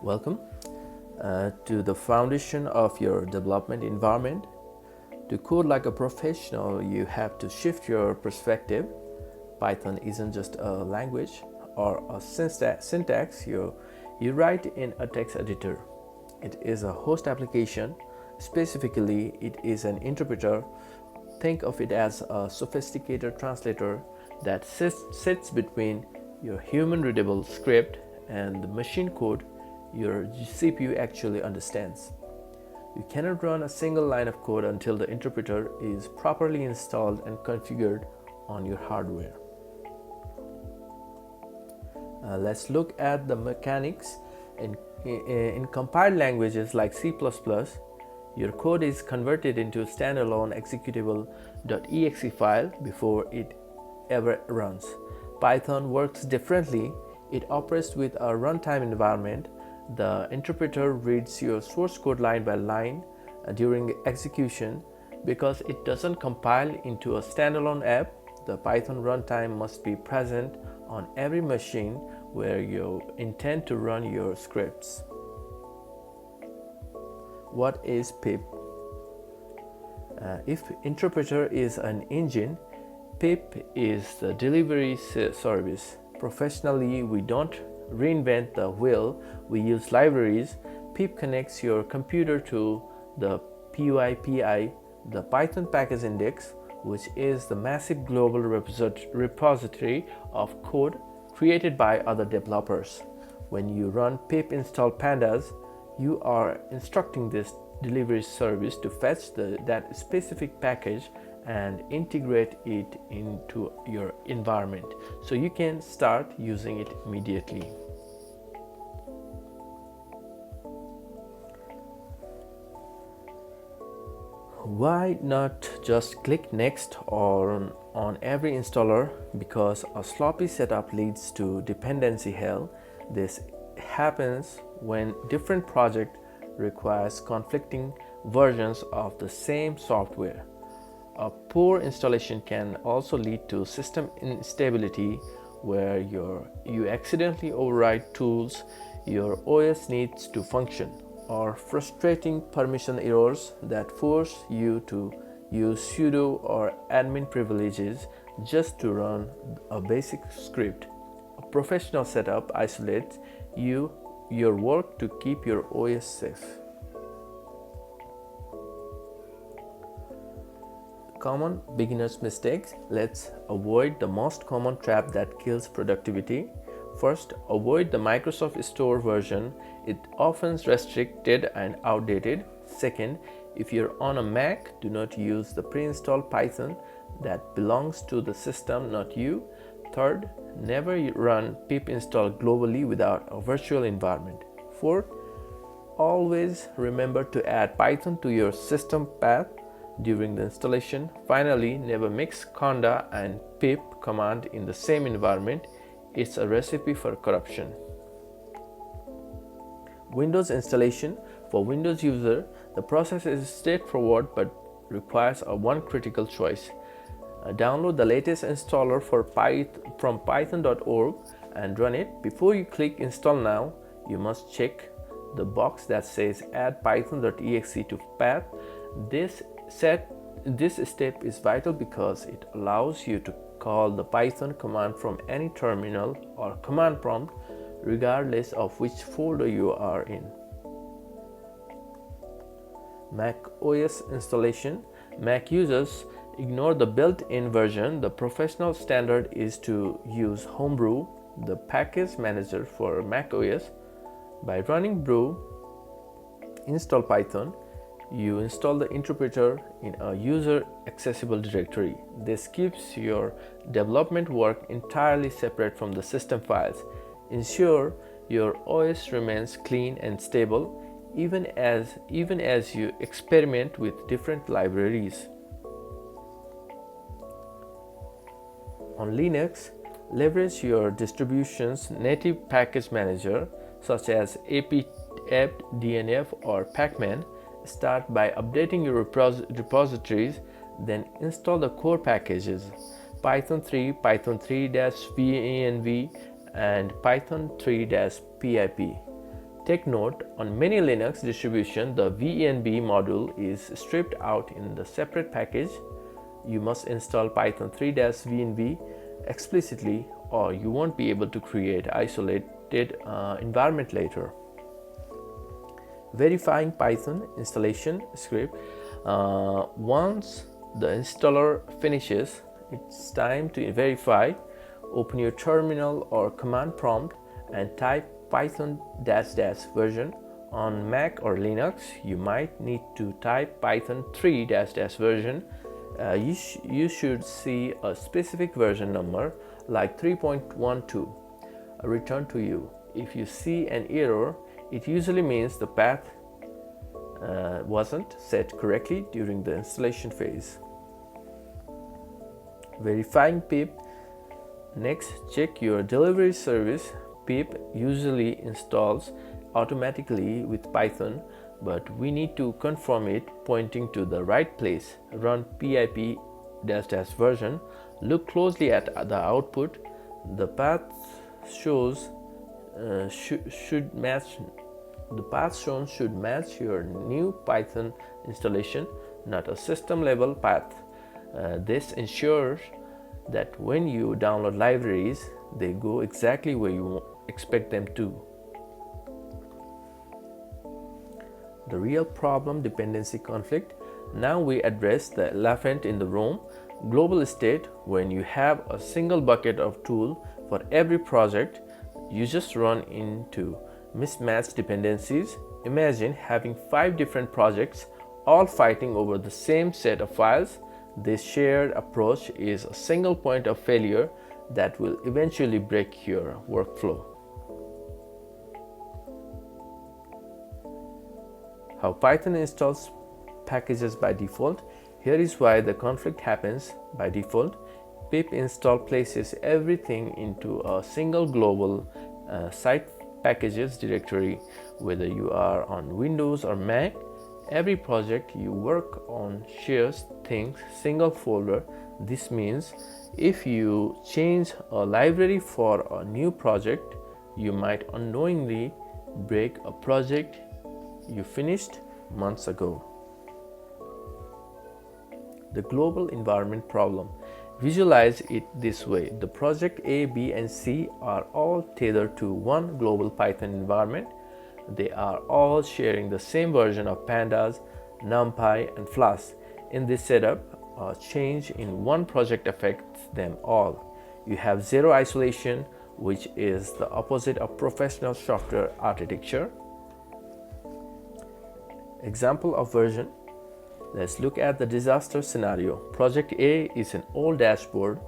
Welcome to the foundation of your development environment. To code like a professional, you have to shift your perspective. Python isn't just a language or a syntax you write in a text editor. It is a host application. Specifically, it is an interpreter. Think of it as a sophisticated translator that sits between your human readable script and the machine code your CPU actually understands. You cannot run a single line of code until the interpreter is properly installed and configured on your hardware. Let's look at the mechanics. In compiled languages like C++, your code is converted into a standalone executable.exe file before it ever runs. Python works differently. It operates with a runtime environment. The interpreter reads your source code line by line during execution. Because it doesn't compile into a standalone app, the Python runtime must be present on every machine where you intend to run your scripts. What is pip? If interpreter is an engine, pip is the delivery service. Professionally, we don't reinvent the wheel, we use libraries. Pip connects your computer to the PyPI, the Python package index, which is the massive global repository of code created by other developers. When you run pip install pandas, you are instructing this delivery service to fetch that specific package and integrate it into your environment so you can start using it immediately. Why not just click next on every installer? Because a sloppy setup leads to dependency hell. This happens when different project requires conflicting versions of the same software. A poor installation can also lead to system instability where you accidentally override tools your OS needs to function, or frustrating permission errors that force you to use sudo or admin privileges just to run a basic script. A professional setup isolates your work to keep your OS safe. Common beginner's mistakes. Let's avoid the most common trap that kills productivity. First, avoid the Microsoft Store version. It often restricted and outdated. Second, if you're on a Mac, do not use the pre-installed Python that belongs to the system, not you. Third, never run pip install globally without a virtual environment. Fourth, always remember to add Python to your system path during the installation. Finally, never mix conda and pip command in the same environment. It's a recipe for corruption. Windows installation. For Windows user, the process is straightforward but requires one critical choice. Download the latest installer from python.org and run it. Before you click install now, you must check the box that says add python.exe to path. This step is vital because it allows you to call the Python command from any terminal or command prompt, regardless of which folder you are in. macOS installation. Mac users ignore the built-in version. The professional standard is to use Homebrew, the package manager for macOS. By running brew install Python, you install the interpreter in a user-accessible directory. This keeps your development work entirely separate from the system files. Ensure your OS remains clean and stable even as you experiment with different libraries. On Linux, leverage your distribution's native package manager such as apt, dnf, or pacman. Start by updating your repositories, then install the core packages Python 3, Python 3-venv, and Python 3-pip. Take note, on many Linux distributions, the venv module is stripped out in the separate package. You must install Python 3-venv explicitly, or you won't be able to create isolated environment later. Verifying Python installation script. Once the installer finishes, it's time to verify. Open your terminal or command prompt and type Python -- version. On Mac or Linux, you might need to type Python 3 -- version. You should see a specific version number like 3.12 return to you. If you see an error, it usually means the path wasn't set correctly during the installation phase. Verifying pip. Next, check your delivery service. Pip usually installs automatically with Python, but we need to confirm it pointing to the right place. Run PyPI -- version. Look closely at the output. The path shows should match. The path shown should match your new Python installation, not a system level path. This ensures that when you download libraries, they go exactly where you expect them to. The real problem, dependency conflict. Now we address the elephant in the room, global state. When you have a single bucket of tool for every project, you just run into mismatched dependencies. Imagine having 5 different projects all fighting over the same set of files. This shared approach is a single point of failure that will eventually break your workflow. How Python installs packages by default. Here is why the conflict happens. By default, pip install places everything into a single global site packages directory. Whether you are on Windows or Mac, every project you work on shares things single folder. This means if you change a library for a new project, you might unknowingly break a project you finished months ago. The global environment problem. Visualize it this way. The project A, B, and C are all tethered to one global Python environment. They are all sharing the same version of pandas, numpy, and flask. In this setup, a change in one project affects them all. You have zero isolation, which is the opposite of professional software architecture. Example of version. Let's look at the disaster scenario. Project A is an old dashboard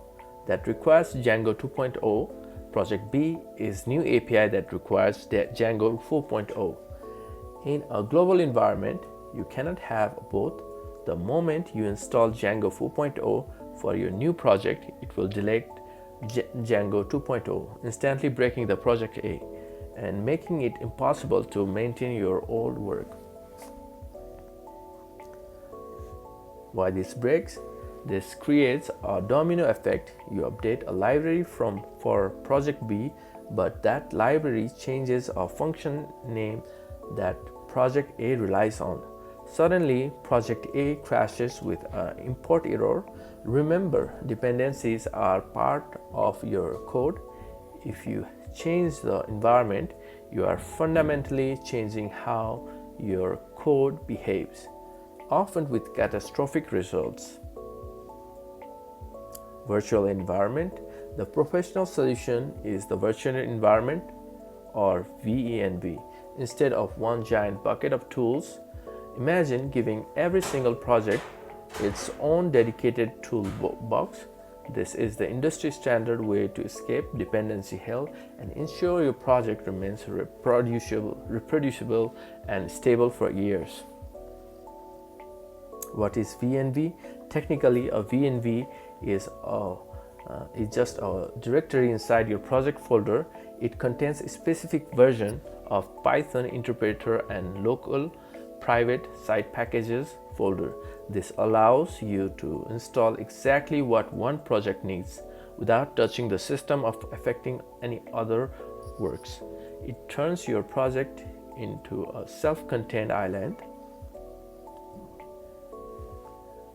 that requires Django 2.0. Project B is new API that requires Django 4.0. In a global environment, you cannot have both. The moment you install Django 4.0 for your new project, it will delete Django 2.0, instantly breaking the project A and making it impossible to maintain your old work. Why this breaks? This creates a domino effect. You update a library for project B, but that library changes a function name that project A relies on. Suddenly, project A crashes with an import error. Remember, dependencies are part of your code. If you change the environment, you are fundamentally changing how your code behaves, often with catastrophic results. Virtual environment. The professional solution is the virtual environment, or venv. Instead of one giant bucket of tools, imagine giving every single project its own dedicated toolbox. This is the industry standard way to escape dependency hell and ensure your project remains reproducible and stable for years. What is venv? Technically, a venv is just a directory inside your project folder. It contains a specific version of Python interpreter and local private site packages folder. This allows you to install exactly what one project needs without touching the system or affecting any other works. It turns your project into a self-contained island.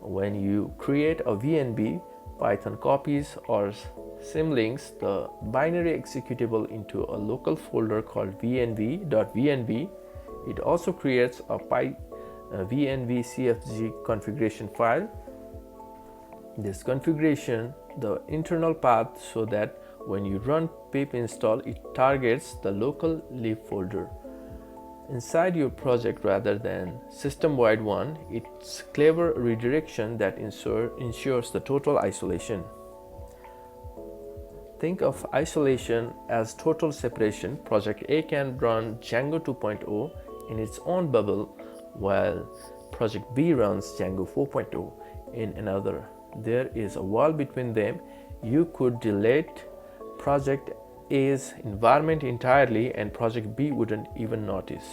When you create a venv, Python copies or symlinks the binary executable into a local folder called venv.venv. It also creates a venv cfg configuration file. This configuration the internal path so that when you run pip install, it targets the local lib folder inside your project rather than system-wide one. It's clever redirection that ensures the total isolation. Think of isolation as total separation. Project A can run Django 2.0 in its own bubble, while Project B runs Django 4.0 in another. There is a wall between them. You could delete Project A's environment entirely and Project B wouldn't even notice.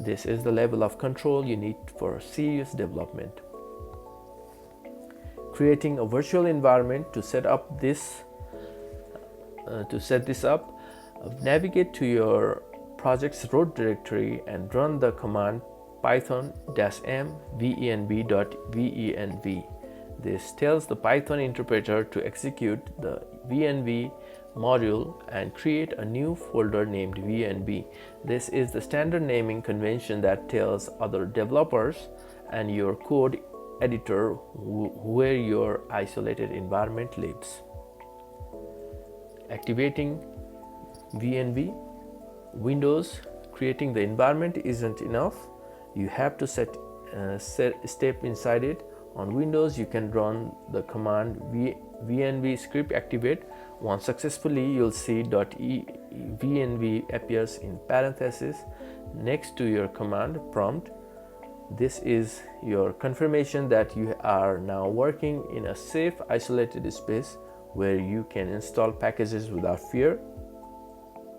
This is the level of control you need for serious development. Creating a virtual environment to set this up, navigate to your project's root directory and run the command python-m venv.venv. This tells the Python interpreter to execute the venv module and create a new folder named venv. This is the standard naming convention that tells other developers and your code editor where your isolated environment lives. Activating venv. Windows, creating the environment isn't enough. You have to set step inside it. On Windows, you can run the command venv script activate. Once successfully, you'll see .venv appears in parentheses next to your command prompt. This is your confirmation that you are now working in a safe, isolated space where you can install packages without fear.